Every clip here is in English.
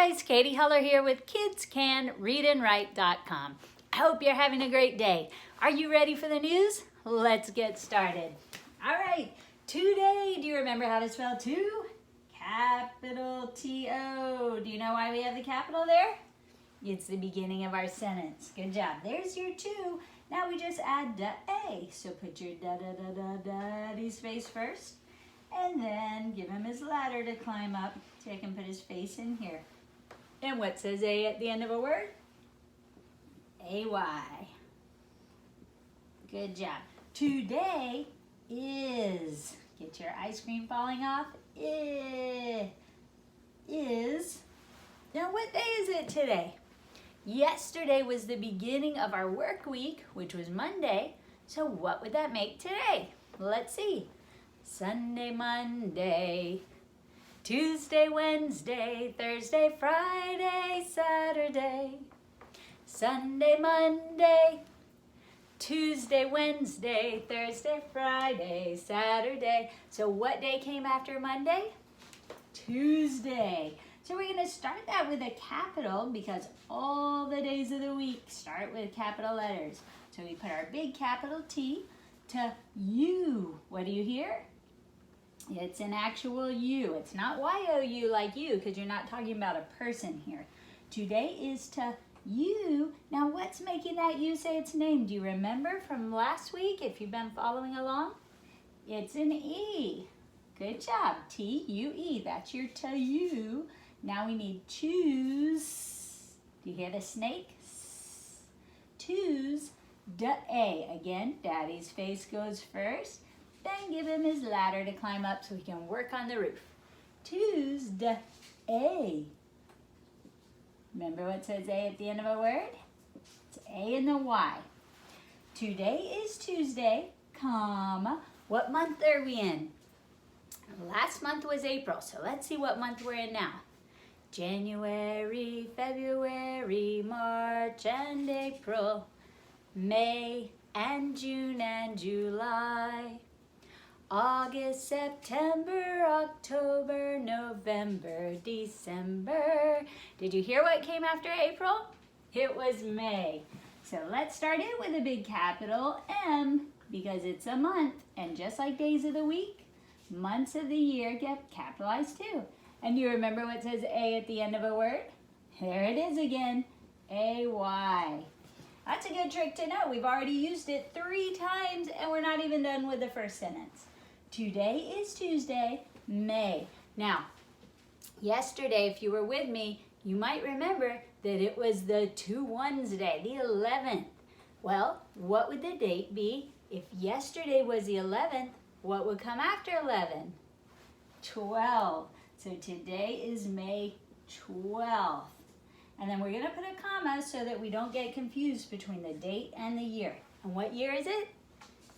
guys, Katy Huller here with KidsCanReadAndWrite.com. I hope you're having a great day. Are you ready for the news? Let's get started. All right, today, do you remember how to spell two? Capital T-O. Do you know why we have the capital there? It's the beginning of our sentence. Good job. There's your two. Now we just add da-A. So put your da-da-da-da-daddy's face first. And then give him his ladder to climb up so he can put his face in here. And what says A at the end of a word? A-Y. Good job. Today is, get your ice cream falling off, is, now what day is it today? Yesterday was the beginning of our work week, which was Monday. So what would that make today? Let's see. Sunday, Monday, Tuesday, Wednesday, Thursday, Friday, Saturday. Sunday, Monday, Tuesday, Wednesday, Thursday, Friday, Saturday. So what day came after Monday? Tuesday. So we're going to start that with a capital because all the days of the week start with capital letters. So we put our big capital T to U. What do you hear? It's an actual U. It's not Y-O-U like you because you're not talking about a person here. Today is to U. Now what's making that U say its name? Do you remember from last week if you've been following along? It's an E. Good job. T-U-E. That's your to-U. Now we need choose. Do you hear the snake? Choose. Da-A. Again, Daddy's face goes first. Then give him his ladder to climb up so he can work on the roof. Tuesday. Remember what says A at the end of a word? It's A and the Y. Today is Tuesday, comma. What month are we in? Last month was April, so let's see what month we're in now. January, February, March, and April. May and June and July. August, September, October, November, December. Did you hear what came after April? It was May. So let's start it with a big capital M because it's a month. And just like days of the week, months of the year get capitalized too. And you remember what says A at the end of a word? There it is again, A-Y. That's a good trick to know. We've already used it 3 times and we're not even done with the first sentence. Today is Tuesday, May. Now, yesterday, if you were with me, you might remember that it was the 2-1's day, the 11th. Well, what would the date be? If yesterday was the 11th, what would come after 11? 12. So today is May 12th. And then we're going to put a comma so that we don't get confused between the date and the year. And what year is it?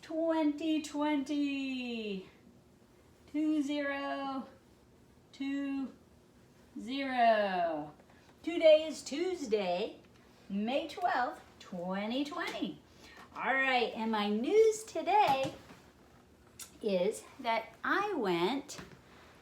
2020. 2020. Today is Tuesday, May 12th, 2020. All right, and my news today is that I went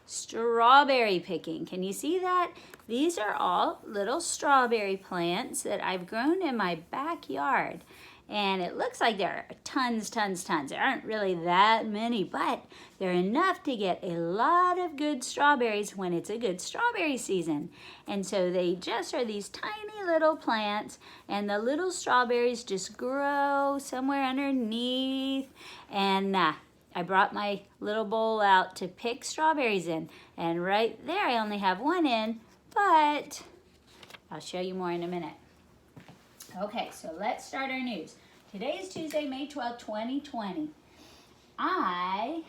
strawberry picking. Can you see that? These are all little strawberry plants that I've grown in my backyard. And it looks like there are tons. There aren't really that many, but they're enough to get a lot of good strawberries when it's a good strawberry season. And so they just are these tiny little plants, and the little strawberries just grow somewhere underneath. And I brought my little bowl out to pick strawberries in. And right there, I only have one in, but I'll show you more in a minute. Okay, so let's start our news. Today is Tuesday, May 12th, 2020. So I'm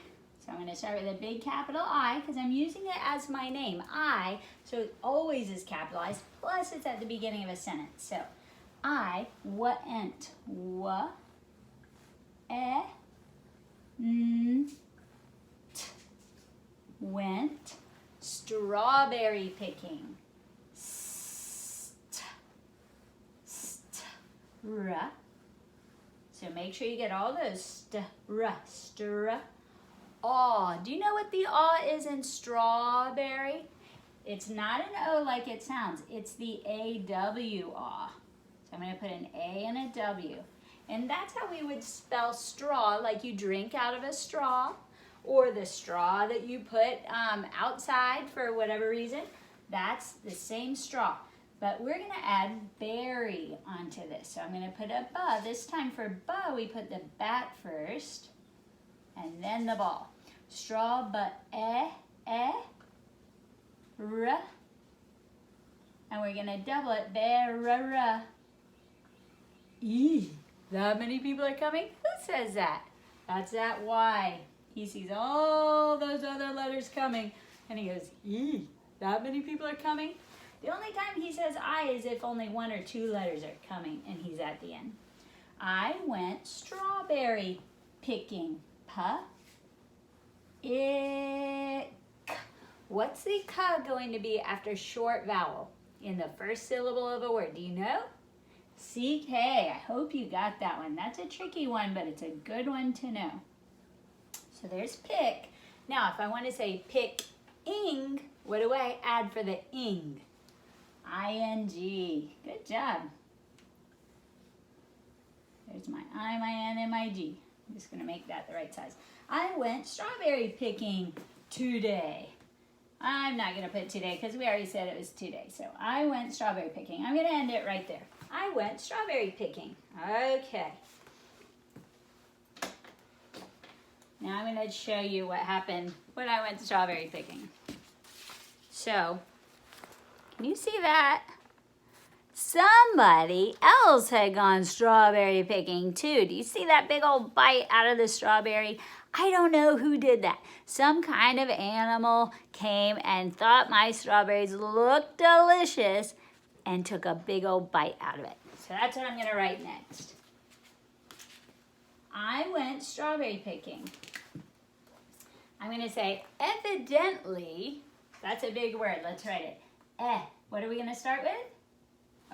going to start with a big capital I because I'm using it as my name. I, so it always is capitalized, plus it's at the beginning of a sentence. So, I went, went strawberry picking. R. So make sure you get all those aw. Do you know what the aw is in strawberry? It's not an O like it sounds. It's the A-W, aw. So I'm going to put an A and a W. And that's how we would spell straw, like you drink out of a straw, or the straw that you put outside for whatever reason. That's the same straw. But we're going to add berry onto this. So I'm going to put a ba. This time for ba, we put the bat first, and then the ball. Straw, but r. And we're going to double it, berra. E. That many people are coming? Who says that? That's that Y. He sees all those other letters coming, and he goes, E. That many people are coming? The only time he says I is if only 1 or 2 letters are coming, and he's at the end. I went strawberry picking. Pa. Ik. What's the ka going to be after short vowel in the first syllable of a word? Do you know? CK. I hope you got that one. That's a tricky one, but it's a good one to know. So there's pick. Now, if I want to say pick-ing, what do I add for the ing? I-N-G. Good job. There's my I, my N, and my G. I'm just going to make that the right size. I went strawberry picking today. I'm not going to put today because we already said it was today. So I went strawberry picking. I'm going to end it right there. I went strawberry picking. Okay. Now I'm going to show you what happened when I went strawberry picking. So, can you see that? Somebody else had gone strawberry picking too. Do you see that big old bite out of the strawberry? I don't know who did that. Some kind of animal came and thought my strawberries looked delicious and took a big old bite out of it. So that's what I'm going to write next. I went strawberry picking. I'm going to say evidently. That's a big word. Let's write it. What are we going to start with?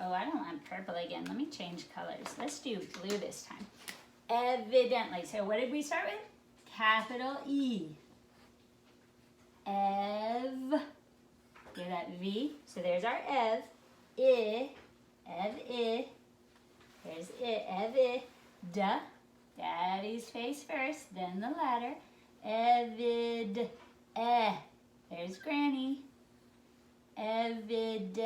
Oh, I don't want purple again. Let me change colors. Let's do blue this time. Evidently. So what did we start with? Capital E. Ev. Hear that V? So there's our ev. I. Ev I. There's I. Ev I. Duh. Daddy's face first, then the letter. Evid. There's Granny. Evident.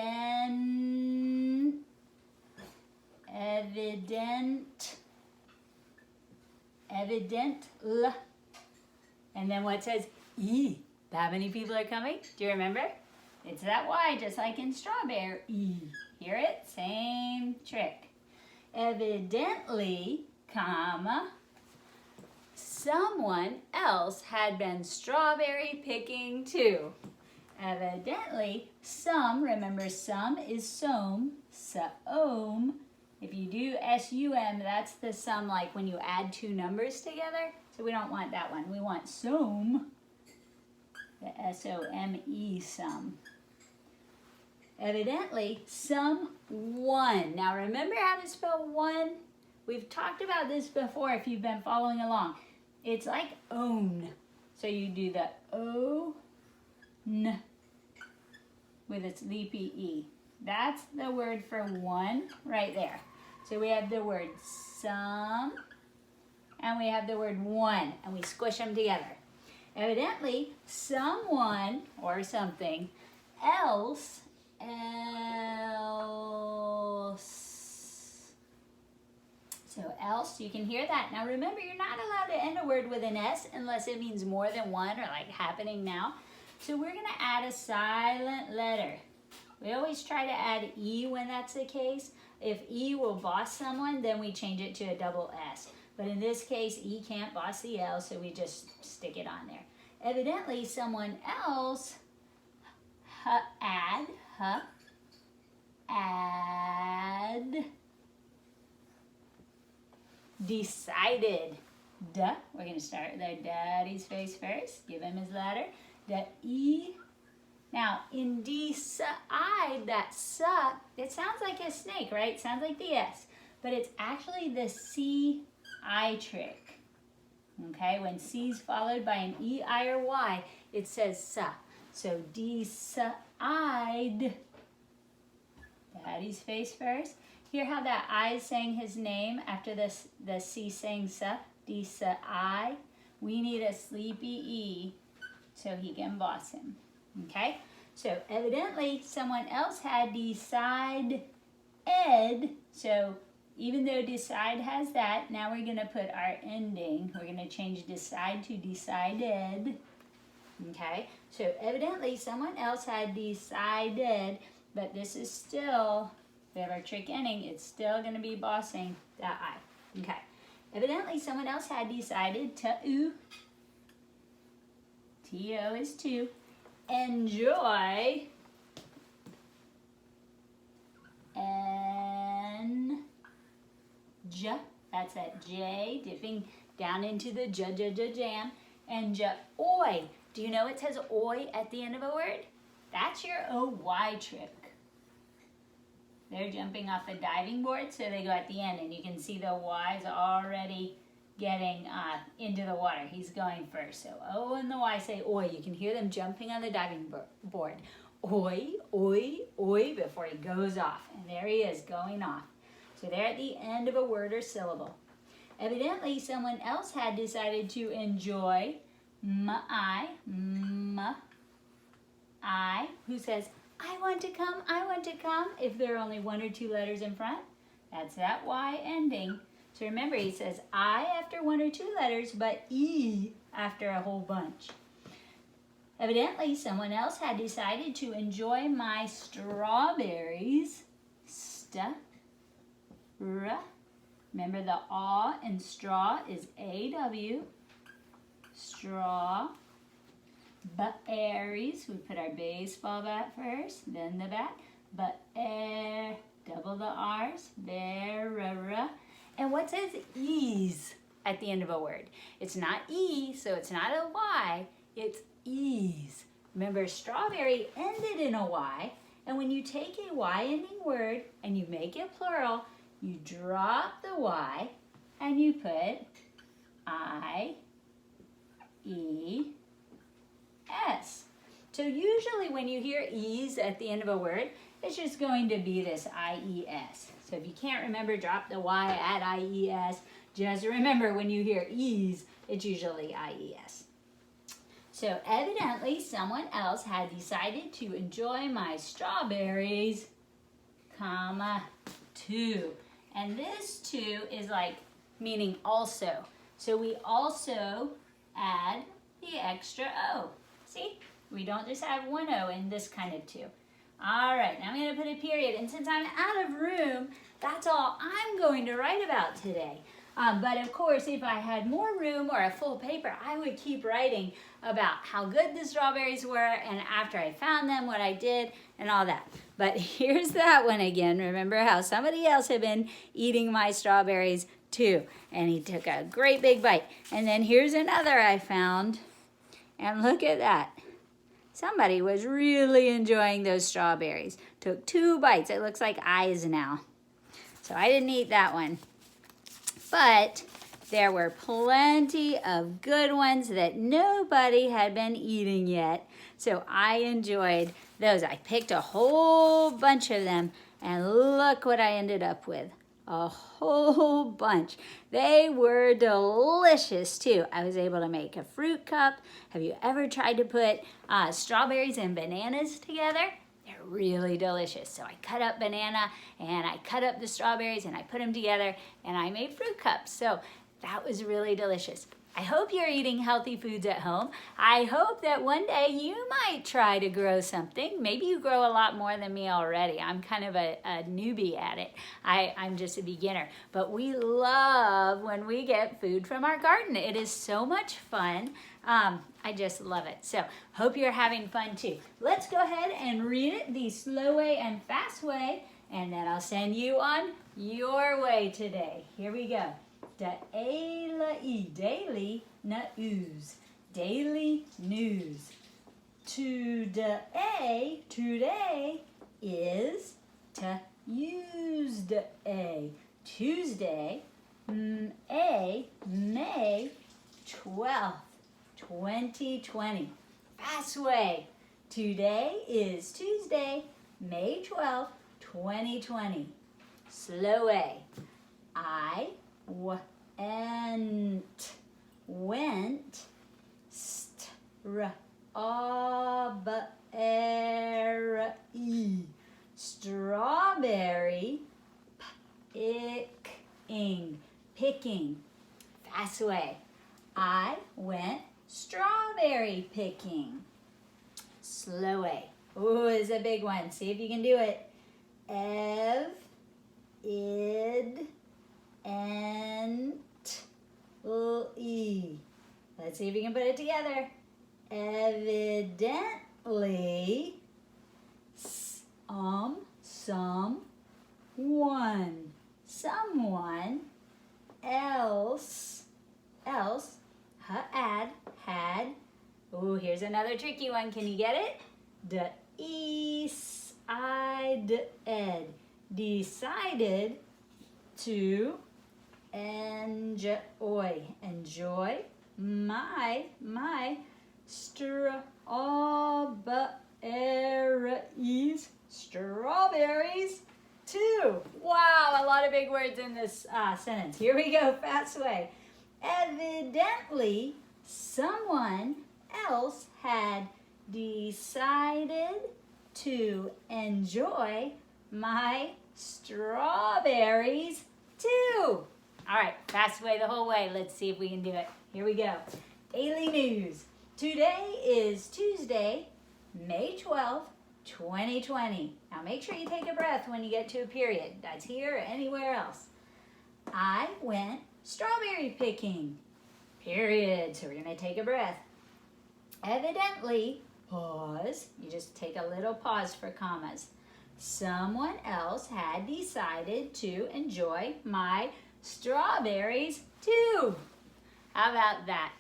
Evident. Evident. L. And then what says E? That many people are coming? Do you remember? It's that Y, just like in strawberry. E. Hear it? Same trick. Evidently, comma, someone else had been strawberry picking too. Evidently, some, remember some is som, sa-om. If you do S-U-M, that's the sum like when you add 2 numbers together. So we don't want that one. We want som, the S-O-M-E, some. Evidently, someone. Now remember how to spell one? We've talked about this before if you've been following along. It's like own. So you do the O-N with its leapy E. That's the word for one right there. So we have the word some and we have the word one and we squish them together. Evidently, someone or something else. So else, you can hear that. Now remember, you're not allowed to end a word with an S unless it means more than one or like happening now. So we're going to add a silent letter. We always try to add E when that's the case. If E will boss someone, then we change it to a double S. But in this case, E can't boss the L, so we just stick it on there. Evidently, someone else add decided. Duh. We're going to start with our daddy's face first. Give him his letter. The E. Now, in decide, that sa, it sounds like a snake, right? It sounds like the S. But it's actually the C-I trick. Okay? When C's followed by an E, I, or Y, it says sa. So decide. I'd. Daddy's face first. Hear how that I is saying his name after the C saying sa, I. We need a sleepy E so he can boss him. Okay? So evidently someone else had decide ed. So even though decide has that, now we're going to put our ending. We're going to change decide to decided. Okay? So evidently someone else had decided, but this is still, we have our trick ending, it's still going to be bossing that I. Okay. Evidently someone else had decided to, T-O is to, enjoy, that's that J, dipping down into the jam, and oi. Do you know it says oi at the end of a word? That's your OY trick. They're jumping off the diving board, so they go at the end, and you can see the Y's already getting into the water. He's going first. So O and the Y say oi. You can hear them jumping on the diving board. Oi, oi, oi, before he goes off. And there he is, going off. So they're at the end of a word or syllable. Evidently, someone else had decided to enjoy I, who says, I want to come, if there are only one or two letters in front. That's that Y ending. So remember, he says I after one or two letters, but E after a whole bunch. Evidently, someone else had decided to enjoy my strawberries. Remember the aw in straw is A-W. Straw. Berries. We put our baseball bat first, then the bat. Double the R's. And what says ease at the end of a word? It's not E, so it's not a Y. It's ease. Remember, strawberry ended in a Y, and when you take a Y-ending word and you make it plural, you drop the Y and you put I, E, S. So usually when you hear ease at the end of a word, it's just going to be this I-E-S. So if you can't remember, drop the Y at I-E-S. Just remember when you hear ease, it's usually I-E-S. So evidently someone else had decided to enjoy my strawberries, to. And this to is like meaning also. So we also add the extra O. See? We don't just have one O in this kind of to. All right, now I'm going to put a period. And since I'm out of room, that's all I'm going to write about today. But of course, if I had more room or a full paper, I would keep writing about how good the strawberries were and after I found them, what I did, and all that. But here's that one again. Remember how somebody else had been eating my strawberries too. And he took a great big bite. And then here's another I found. And look at that. Somebody was really enjoying those strawberries. Took 2 bites. It looks like eyes now. So I didn't eat that one. But there were plenty of good ones that nobody had been eating yet. So I enjoyed those. I picked a whole bunch of them. And look what I ended up with. A whole bunch. They were delicious too. I was able to make a fruit cup. Have you ever tried to put strawberries and bananas together? They're really delicious. So I cut up banana and I cut up the strawberries and I put them together and I made fruit cups. So that was really delicious. I hope you're eating healthy foods at home. I hope that one day you might try to grow something. Maybe you grow a lot more than me already. I'm kind of a newbie at it. I'm just a beginner. But we love when we get food from our garden. It is so much fun. I just love it. So hope you're having fun too. Let's go ahead and read it the slow way and fast way, and then I'll send you on your way today. Here we go. Daily news. Daily news. Today is Tuesday. Tuesday, May 12th, 2020. Fast way. Today is Tuesday, May 12th, 2020. Slow A. I went strawberry picking. Fast way. I went strawberry picking. Slow way. Ooh, it's a big one. See if you can do it. Let's see if you can put it together. Evidently, someone else had. Ooh, here's another tricky one. Can you get it? Decided to enjoy my strawberries too. Wow, a lot of big words in this sentence. Here we go, fast way. Evidently, someone else had decided to enjoy my strawberries too. All right, fast way the whole way. Let's see if we can do it. Here we go. Daily news. Today is Tuesday, May 12th, 2020. Now make sure you take a breath when you get to a period. That's here or anywhere else. I went strawberry picking. Period. So we're going to take a breath. Evidently, pause. You just take a little pause for commas. Someone else had decided to enjoy my strawberries too. How about that?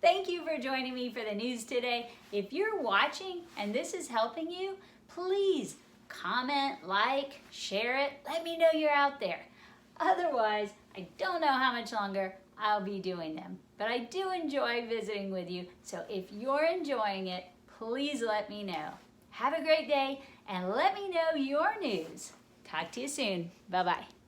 Thank you for joining me for the news today. If you're watching and this is helping you, please comment, like, share it. Let me know you're out there. Otherwise, I don't know how much longer I'll be doing them. But I do enjoy visiting with you. So if you're enjoying it, please let me know. Have a great day and let me know your news. Talk to you soon. Bye-bye.